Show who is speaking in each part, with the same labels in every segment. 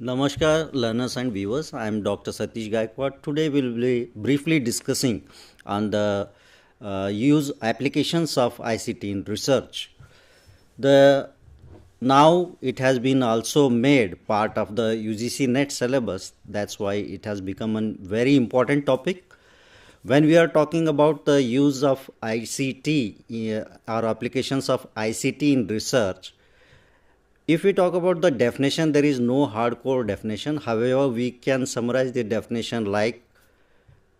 Speaker 1: Namaskar, learners and viewers. I am Dr. Satish Gaikwad. Today we will be briefly discussing on the use applications of ICT in research. The now it has been also made part of the UGC NET syllabus. That's why it has become a very important topic. When we are talking about the use of ICT or applications of ICT in research, if we talk about the definition, there is no hardcore definition. However, we can summarize the definition like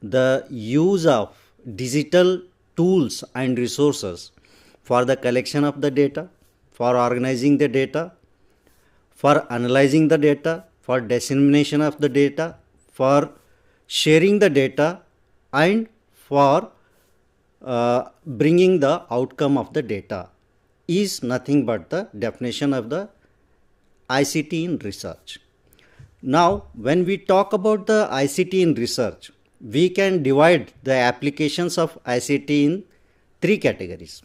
Speaker 1: the use of digital tools and resources for the collection of the data, for organizing the data, for analyzing the data, for dissemination of the data, for sharing the data, and for bringing the outcome of the data is nothing but the definition of the ICT in research. Now, when we talk about the ICT in research, we can divide the applications of ICT in three categories.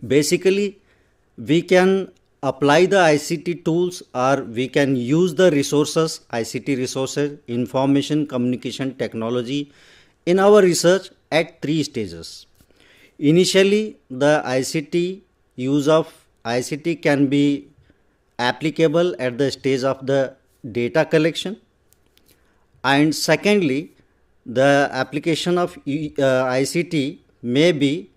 Speaker 1: Basically, we can apply the ICT tools or we can use the resources, ICT resources, information communication technology in our research at three stages. Initially, the ICT use of ICT can be applicable at the stage of the data collection, and secondly the application of ICT may be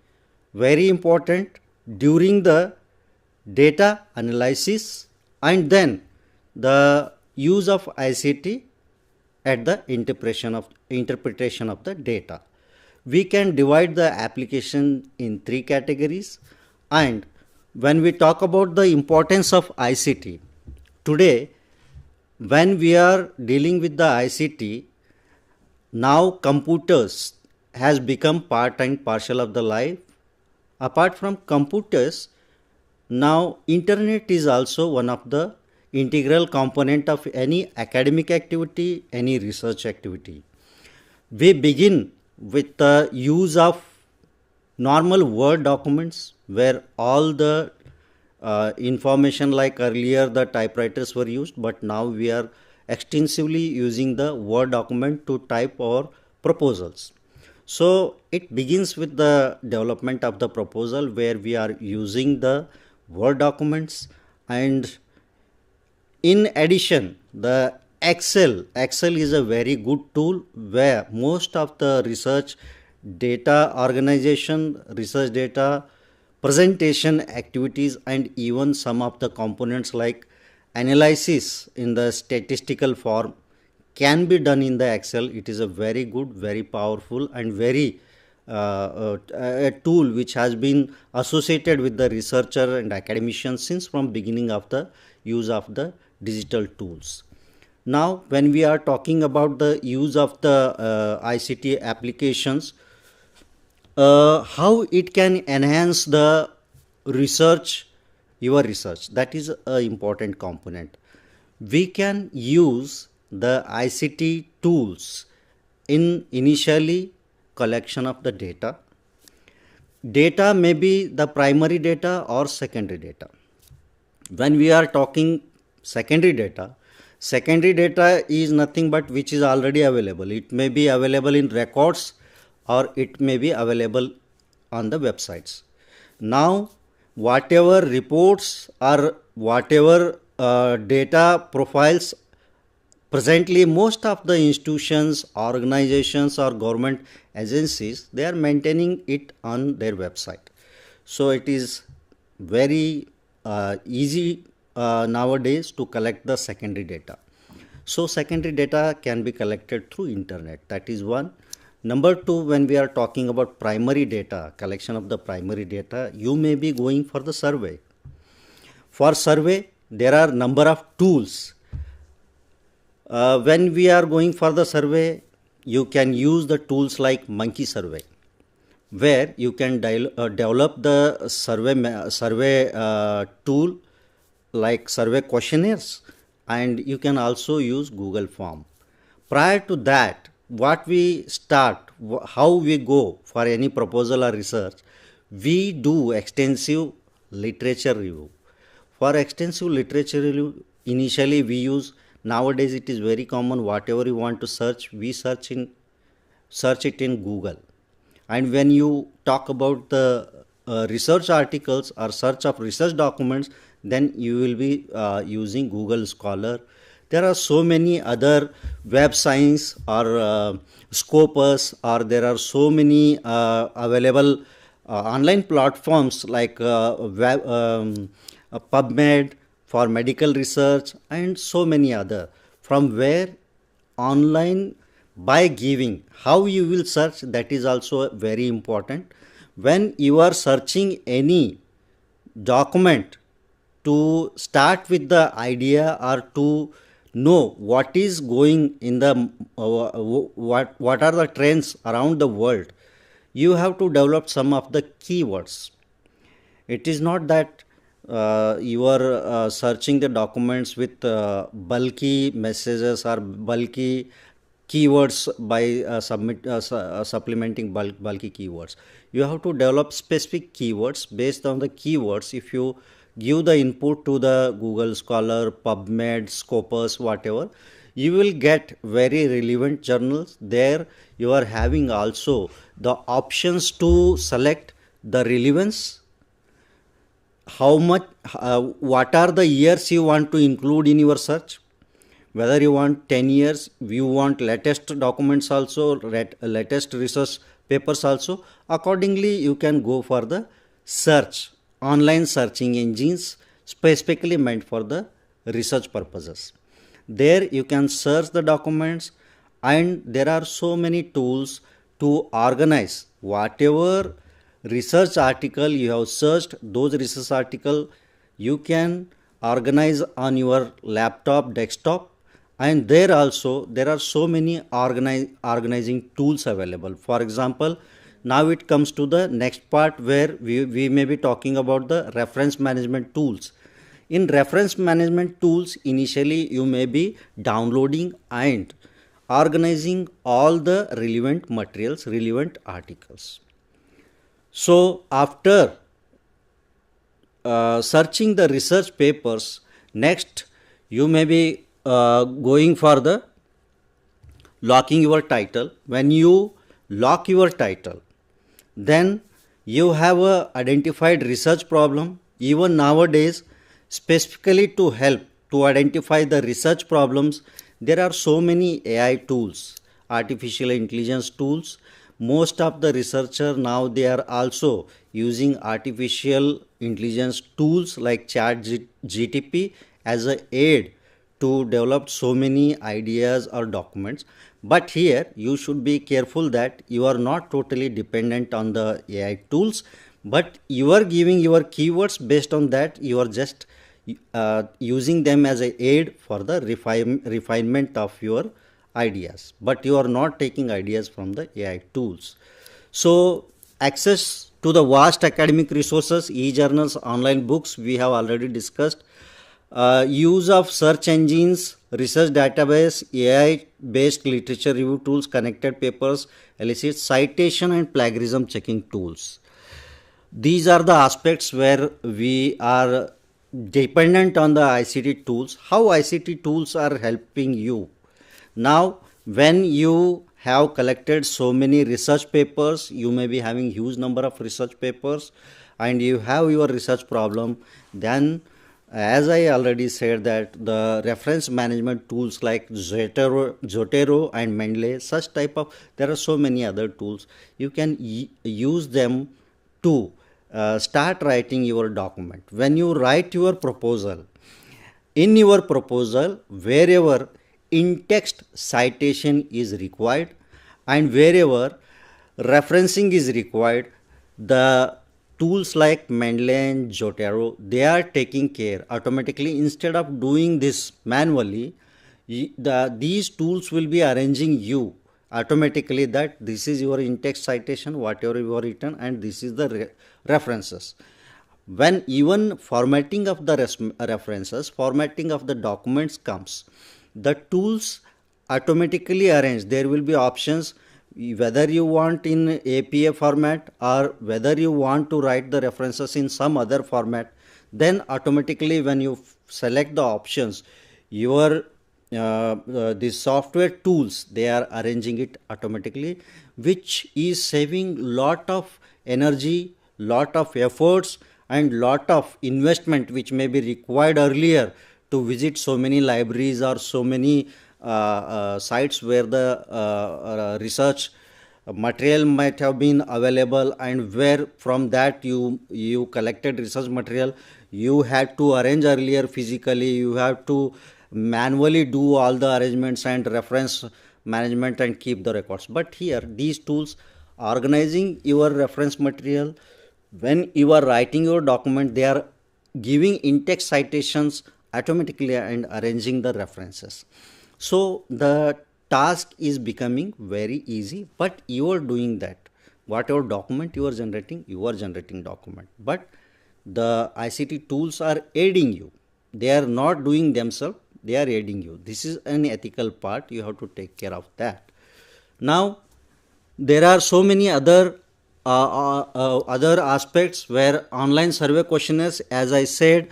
Speaker 1: very important during the data analysis, and then the use of ICT at the interpretation of the data. We can divide the application in three categories. And when we talk about the importance of ICT, today when we are dealing with the ICT, now computers has become part and parcel of the life. Apart from computers, now internet is also one of the integral component of any academic activity, any research activity. We begin with the use of normal Word documents where all the information, like earlier the typewriters were used, but now we are extensively using the Word document to type our proposals. So it begins with the development of the proposal where we are using the Word documents, and in addition the Excel is a very good tool where most of the research data organization, research data presentation activities, and even some of the components like analysis in the statistical form can be done in the Excel. It is a very good, very powerful, and very a tool which has been associated with the researcher and academicians since from beginning of the use of the digital tools. Now, when we are talking about the use of the ICT applications, how it can enhance the research, your research, that is an important component. We can use the ICT tools in initially collection of the data. Data may be the primary data or secondary data. When we are talking secondary data is nothing but which is already available. It may be available in records or it may be available on the websites. Now, whatever reports or whatever data profiles, presently most of the institutions, organizations or government agencies, they are maintaining it on their website. So it is very easy nowadays to collect the secondary data. So secondary data can be collected through internet. That is one. Number two, when we are talking about primary data, collection of the primary data, you may be going for the survey. For survey, there are number of tools. When we are going for the survey, you can use the tools like Monkey Survey, where you can develop the survey tool like survey questionnaires, and you can also use Google Form. Prior to that, what we start, how we go for any proposal or research, we do extensive literature review. For extensive literature review, initially we use Nowadays it is very common, whatever you want to search, we search it in Google. And when you talk about the research articles or search of research documents, then you will be using Google Scholar. There are so many other web science or Scopus, or there are so many available online platforms like PubMed for medical research and so many other, from where online, by giving how you will search, that is also very important. When you are searching any document, to start with the idea or to know what is going in the what are the trends around the world, you have to develop some of the keywords. It is not that you are searching the documents with bulky messages or bulky keywords by supplementing bulky keywords. You have to develop specific keywords. Based on the keywords, if you give the input to the Google Scholar, PubMed, Scopus, whatever, you will get very relevant journals. There you are having also the options to select the relevance, how much, what are the years you want to include in your search, whether you want 10 years, you want latest documents also, latest research papers also. Accordingly, you can go for the search, online searching engines specifically meant for the research purposes. There you can search the documents, and there are so many tools to organize whatever research article you have searched. Those research article you can organize on your laptop, desktop, and there also there are so many organizing tools available. For example, now it comes to the next part where we may be talking about the reference management tools. In reference management tools, initially you may be downloading and organizing all the relevant materials, relevant articles. So after searching the research papers, next you may be going for the locking your title. When you lock your title, then you have a identified research problem. Even nowadays, specifically to help to identify the research problems, there are so many AI tools, artificial intelligence tools. Most of the researchers now, they are also using artificial intelligence tools like ChatGPT as a aid to develop so many ideas or documents. But here you should be careful that you are not totally dependent on the AI tools, but you are giving your keywords. Based on that, you are just using them as a aid for the refinement of your ideas, but you are not taking ideas from the AI tools. So access to the vast academic resources, e-journals, online books, we have already discussed. Use of search engines, research database, AI based literature review tools, connected papers, illicit citation and plagiarism checking tools. These are the aspects where we are dependent on the ICT tools. How ICT tools are helping you? Now, when you have collected so many research papers, you may be having huge number of research papers, and you have your research problem, then as I already said that the reference management tools like Zotero and Mendeley, such type of, there are so many other tools. You can use them to start writing your document. When you write your proposal, in your proposal, wherever in-text citation is required and wherever referencing is required, the tools like Mendeley and Zotero, they are taking care automatically. Instead of doing this manually, these tools will be arranging you automatically that this is your in-text citation, whatever you have written, and this is the references. When even formatting of the references, formatting of the documents comes, the tools automatically arrange. There will be options whether you want in APA format or whether you want to write the references in some other format. Then automatically when you select the options, your the software tools, they are arranging it automatically, which is saving lot of energy, lot of efforts, and lot of investment which may be required earlier to visit so many libraries or so many sites where the research material might have been available, and where from that you collected research material, you had to arrange earlier physically, you have to manually do all the arrangements and reference management and keep the records. But here these tools organizing your reference material, when you are writing your document, they are giving in-text citations automatically and arranging the references. So the task is becoming very easy, but you are doing that. Whatever document you are generating document. But the ICT tools are aiding you. They are not doing themselves, they are aiding you. This is an ethical part, you have to take care of that. Now, there are so many other aspects where online survey questionnaires, as I said,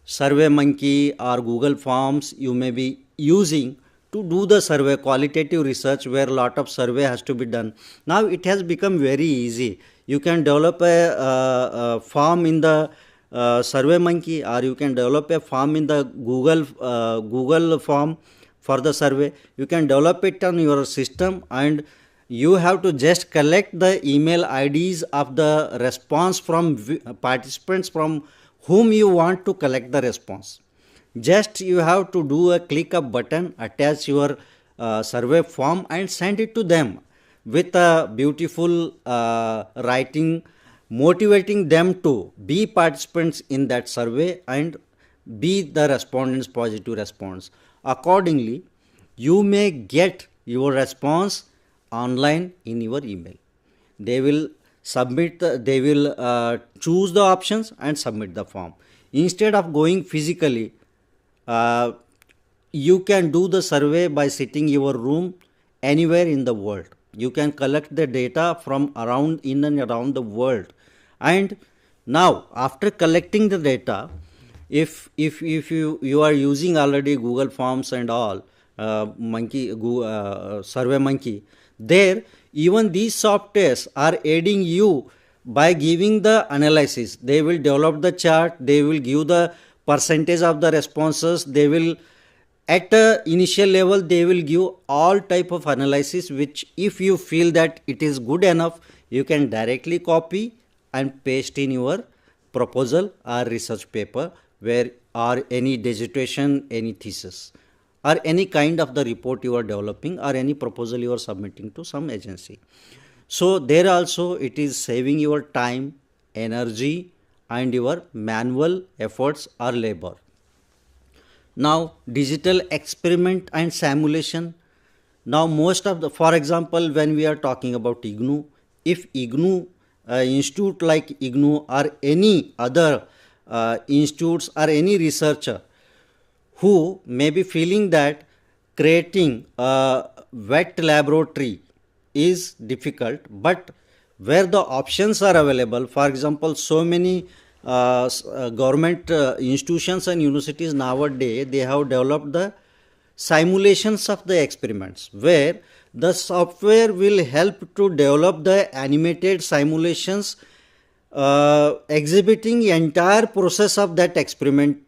Speaker 1: Survey Monkey or Google Forms you may be using to do the survey, qualitative research where a lot of survey has to be done. Now it has become very easy. You can develop a form in the Survey Monkey, or you can develop a form in the Google form for the survey. You can develop it on your system, and you have to just collect the email IDs of the response from participants from whom you want to collect the response. Just you have to do a click of button, attach your survey form and send it to them with a beautiful writing motivating them to be participants in that survey and be the respondents' positive response. Accordingly, you may get your response online in your email. They will submit they will choose the options and submit the form. Instead of going physically, you can do the survey by sitting in your room anywhere in the world. You can collect the data from in and around the world. And now after collecting the data, if you are using already Google Forms and all, Survey Monkey, there even these softwares are aiding you by giving the analysis. They will develop the chart, they will give the percentage of the responses, they will at the initial level they will give all type of analysis, which if you feel that it is good enough, you can directly copy and paste in your proposal or research paper, where or any dissertation, any thesis, or any kind of the report you are developing, or any proposal you are submitting to some agency. So there also it is saving your time, energy and your manual efforts or labor. Now digital experiment and simulation. Now most of the, for example, when we are talking about IGNOU, if IGNOU institute like IGNOU or any other institutes or any researcher who may be feeling that creating a wet laboratory is difficult, but where the options are available, for example, so many government institutions and universities nowadays, they have developed the simulations of the experiments, where the software will help to develop the animated simulations exhibiting the entire process of that experiment,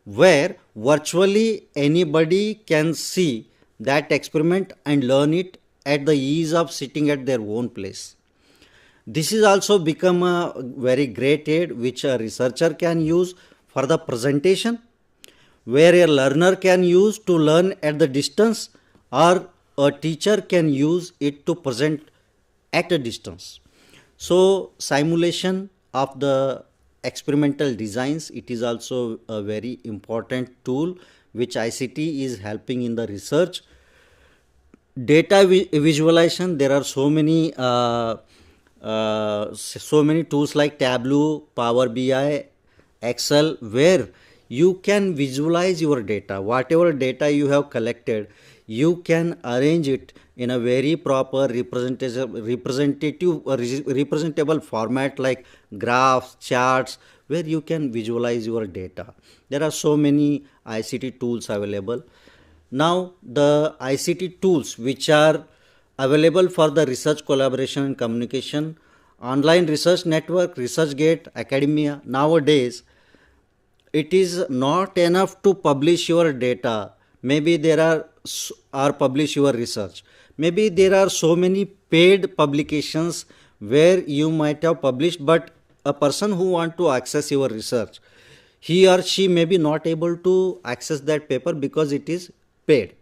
Speaker 1: where virtually anybody can see that experiment and learn it at the ease of sitting at their own place. This is also become a very great aid which a researcher can use for the presentation, where a learner can use to learn at the distance, or a teacher can use it to present at a distance. So simulation of the experimental designs, it is also a very important tool which ICT is helping in the research. Data visualization, there are so many tools like Tableau, Power BI, Excel, where you can visualize your data. Whatever data you have collected, you can arrange it in a very proper representable format like graphs, charts, where you can visualize your data. There are so many ICT tools available. Now the ICT tools which are available for the research collaboration and communication, online research network, ResearchGate, academia. Nowadays it is not enough to publish your data. Maybe there are or publish your research. Maybe there are so many paid publications where you might have published, but a person who want to access your research, he or she may be not able to access that paper because it is paid.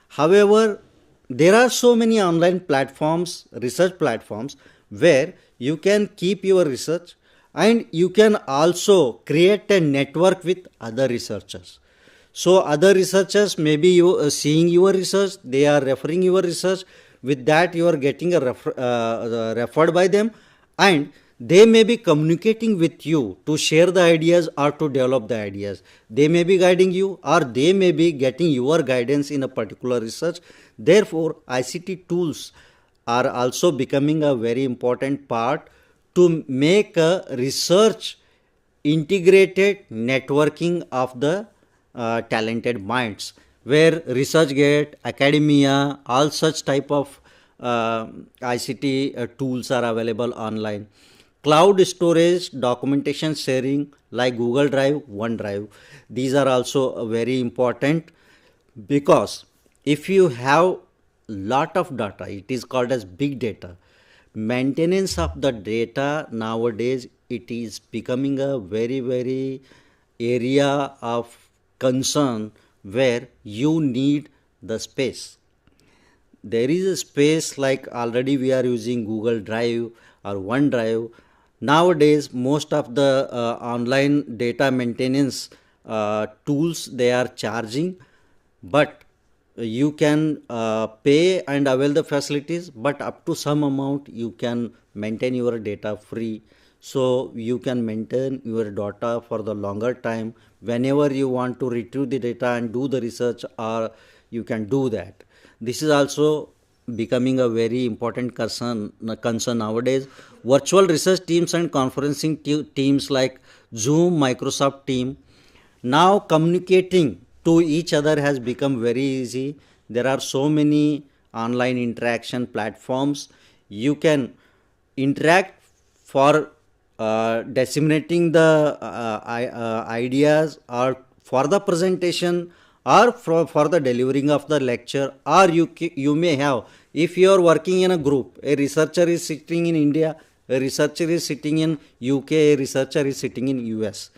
Speaker 1: However, there are so many online platforms, research platforms, where you can keep your research and you can also create a network with other researchers. So other researchers may be seeing your research, they are referring your research. With that, you are getting referred by them, and they may be communicating with you to share the ideas or to develop the ideas. They may be guiding you, or they may be getting your guidance in a particular research. Therefore, ICT tools are also becoming a very important part to make a research integrated networking of the talented minds, where ResearchGate, academia, all such type of ICT tools are available online. Cloud storage, documentation sharing like Google Drive, OneDrive, these are also very important, because if you have lot of data, it is called as big data. Maintenance of the data nowadays, it is becoming a very area of concern where you need the space. There is a space, like already we are using Google Drive or OneDrive. Nowadays most of the online data maintenance tools, they are charging, but you can pay and avail the facilities, but up to some amount you can maintain your data free. So you can maintain your data for the longer time. Whenever you want to retrieve the data and do the research, or you can do that. This is also becoming a very important concern nowadays. Virtual research teams and conferencing teams like Zoom, Microsoft Team, now communicating to each other has become very easy. There are so many online interaction platforms. You can interact for disseminating the ideas, or for the presentation, or for the delivering of the lecture, or you may have, if you are working in a group, a researcher is sitting in India, a researcher is sitting in UK, a researcher is sitting in US.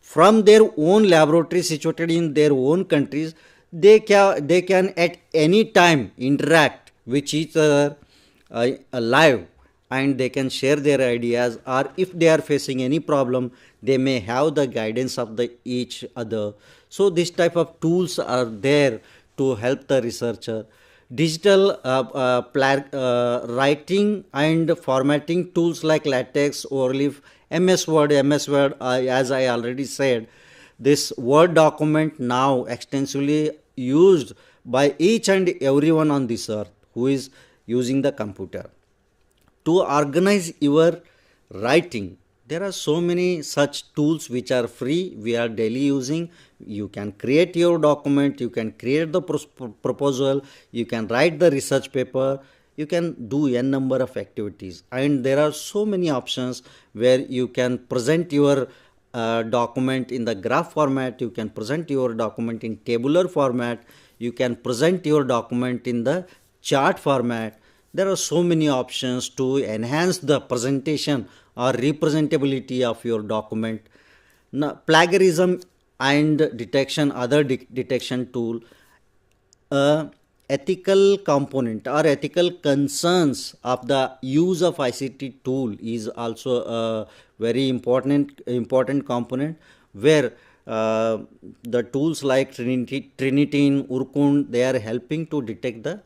Speaker 1: From their own laboratory situated in their own countries, they can at any time interact with each other live, and they can share their ideas, or if they are facing any problem, they may have the guidance of the each other. So this type of tools are there to help the researcher. Digital writing and formatting tools like LaTeX, Overleaf, MS Word, as I already said, this Word document now extensively used by each and everyone on this earth who is using the computer. To organize your writing, there are so many such tools which are free, we are daily using. You can create your document, you can create the proposal, you can write the research paper, you can do n number of activities, and there are so many options where you can present your document in the graph format, you can present your document in tabular format, you can present your document in the chart format. There are so many options to enhance the presentation or representability of your document. Now, plagiarism and detection, other detection tool, ethical component or ethical concerns of the use of ICT tool is also a very important component, where the tools like Trinity and Urkund, they are helping to detect the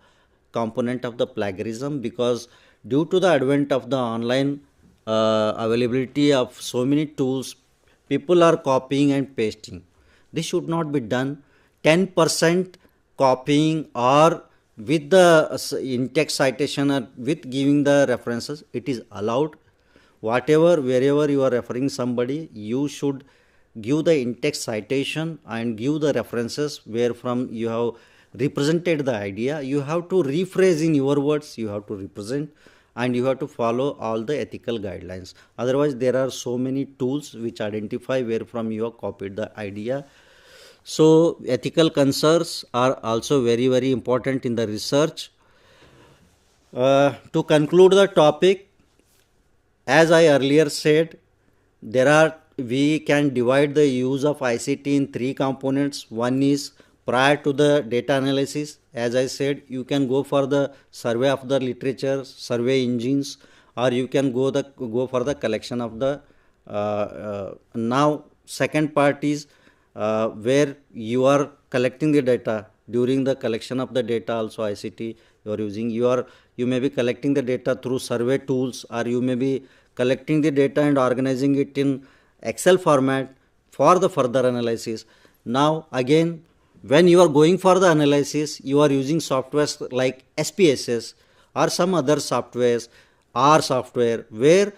Speaker 1: component of the plagiarism, because due to the advent of the online availability of so many tools, people are copying and pasting. This should not be done. 10% copying or with the in-text citation or with giving the references, it is allowed. Wherever you are referring somebody, you should give the in-text citation and give the references where from you have represented the idea. You have to rephrase in your words, you have to represent, and you have to follow all the ethical guidelines. Otherwise, there are so many tools which identify where from you have copied the idea. So ethical concerns are also very, very important in the research. To conclude the topic, as I earlier said, we can divide the use of ICT in three components. One is prior to the data analysis. As I said, you can go for the survey of the literature, survey engines, or you can go for the collection of the now second part is where you are collecting the data. During the collection of the data also ICT you are using. You may be collecting the data through survey tools, or you may be collecting the data and organizing it in Excel format for the further analysis. Now again, when you are going for the analysis, you are using softwares like SPSS or some other softwares, R software, where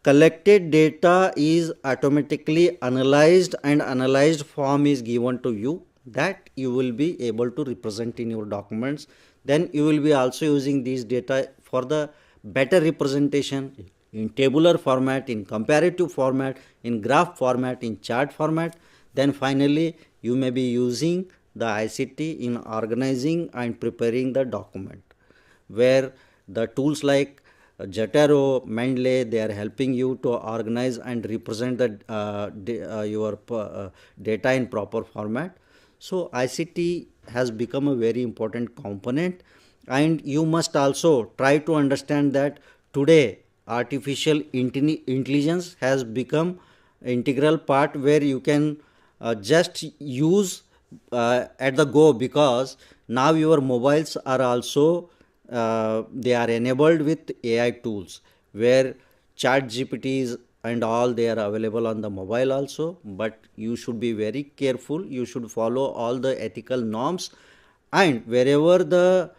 Speaker 1: collected data is automatically analyzed and analyzed form is given to you, that you will be able to represent in your documents. Then you will be also using these data for the better representation in tabular format, in comparative format, in graph format, in chart format. Then finally you may be using the ICT in organizing and preparing the document, where the tools like Jotaro, Mendeley, they are helping you to organize and represent your data in proper format. So ICT has become a very important component, and you must also try to understand that today artificial intelligence has become integral part, where you can just use at the go, because now your mobiles are also they are enabled with AI tools, where chat GPTs and all, they are available on the mobile also. But you should be very careful, you should follow all the ethical norms, and wherever the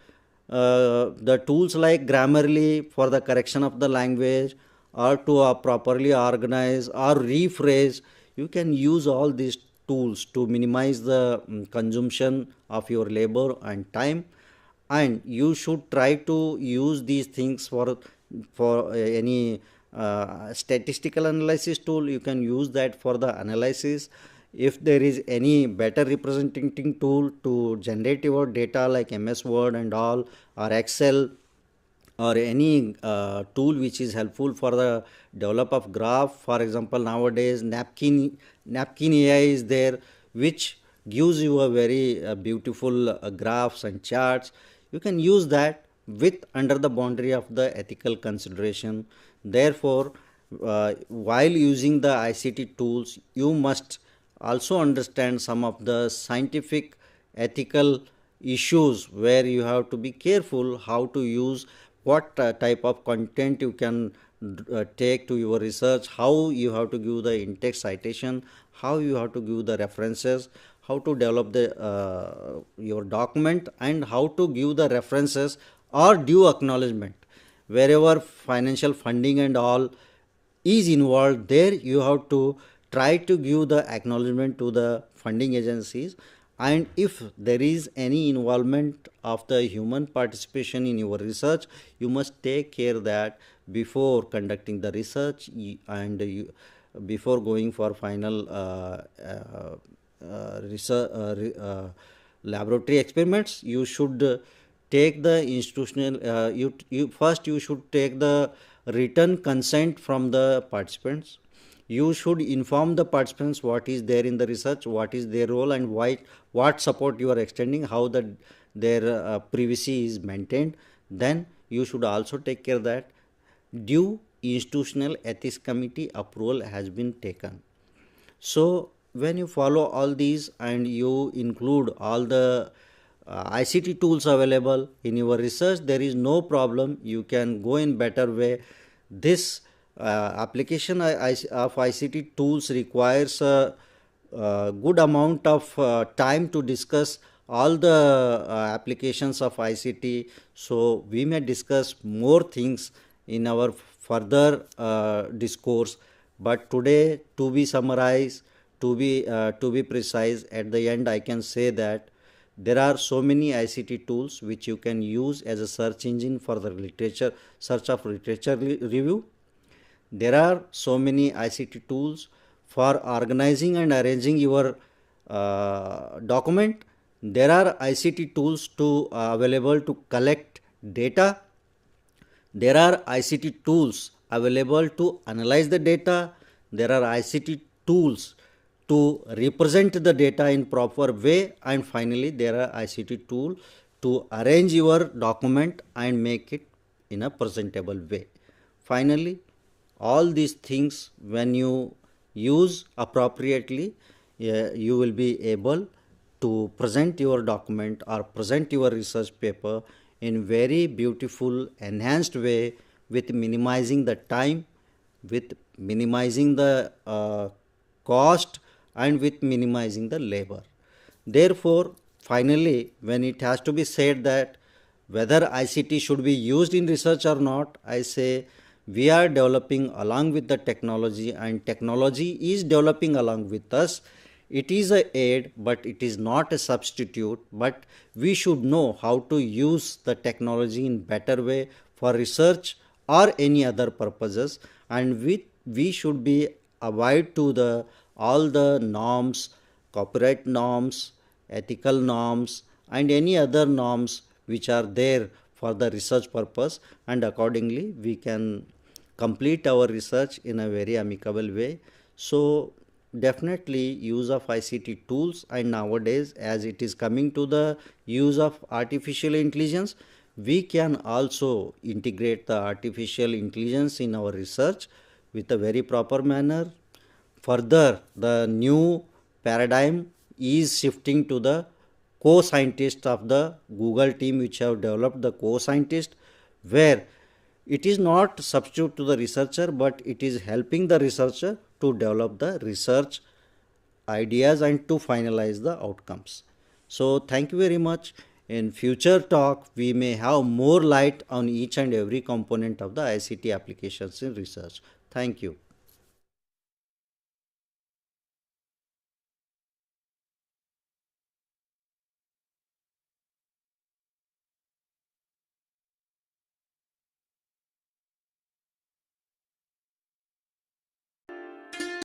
Speaker 1: tools like Grammarly for the correction of the language, or to properly organize or rephrase, you can use all these tools to minimize the consumption of your labor and time. And you should try to use these things for any statistical analysis tool. You can use that for the analysis. If there is any better representing tool to generate your data like MS Word and all, or Excel, or any tool which is helpful for the develop of graph, for example nowadays napkin AI is there, which gives you a very beautiful graphs and charts. You can use that with under the boundary of the ethical consideration. Therefore, while using the ICT tools, you must also understand some of the scientific ethical issues, where you have to be careful how to use, what type of content you can take to your research, how you have to give the in-text citation, how you have to give the references, how to develop the your document, and how to give the references or due acknowledgement. Wherever financial funding and all is involved, there you have to try to give the acknowledgement to the funding agencies. And if there is any involvement of the human participation in your research, you must take care that before conducting the research and before going for final research laboratory experiments, you should take the institutional you should take the written consent from the participants. You should inform the participants what is there in the research, what is their role, and what support you are extending, how their privacy is maintained. Then you should also take care that due institutional ethics committee approval has been taken. So when you follow all these and you include all the ICT tools available in your research, there is no problem. You can go in better way. This application of ICT tools requires a good amount of time to discuss all the applications of ICT. So we may discuss more things in our further discourse. But today, to be summarized, To be precise, at the end I can say that there are so many ICT tools which you can use as a search engine for the literature search of literature review. There are so many ICT tools for organizing and arranging your document. There are ICT tools to available to collect data. There are ICT tools available to analyze the data. There are ICT tools to represent the data in proper way, and finally there are ICT tool to arrange your document and make it in a presentable way. Finally, all these things when you use appropriately, you will be able to present your document or present your research paper in very beautiful enhanced way, with minimizing the time, with minimizing the cost, and with minimizing the labor. Therefore, finally, when it has to be said that whether ICT should be used in research or not, I say we are developing along with the technology, and technology is developing along with us. It is a aid, but it is not a substitute. But we should know how to use the technology in better way for research or any other purposes, and we should be abide to the all the norms, copyright norms, ethical norms, and any other norms which are there for the research purpose, and accordingly we can complete our research in a very amicable way. So definitely use of ICT tools, and nowadays as it is coming to the use of artificial intelligence, we can also integrate the artificial intelligence in our research with a very proper manner. Further, the new paradigm is shifting to the co-scientists of the Google team which have developed the co-scientist, where it is not substitute to the researcher, but it is helping the researcher to develop the research ideas and to finalize the outcomes. So thank you very much. In future talk, we may have more light on each and every component of the ICT applications in research. Thank you.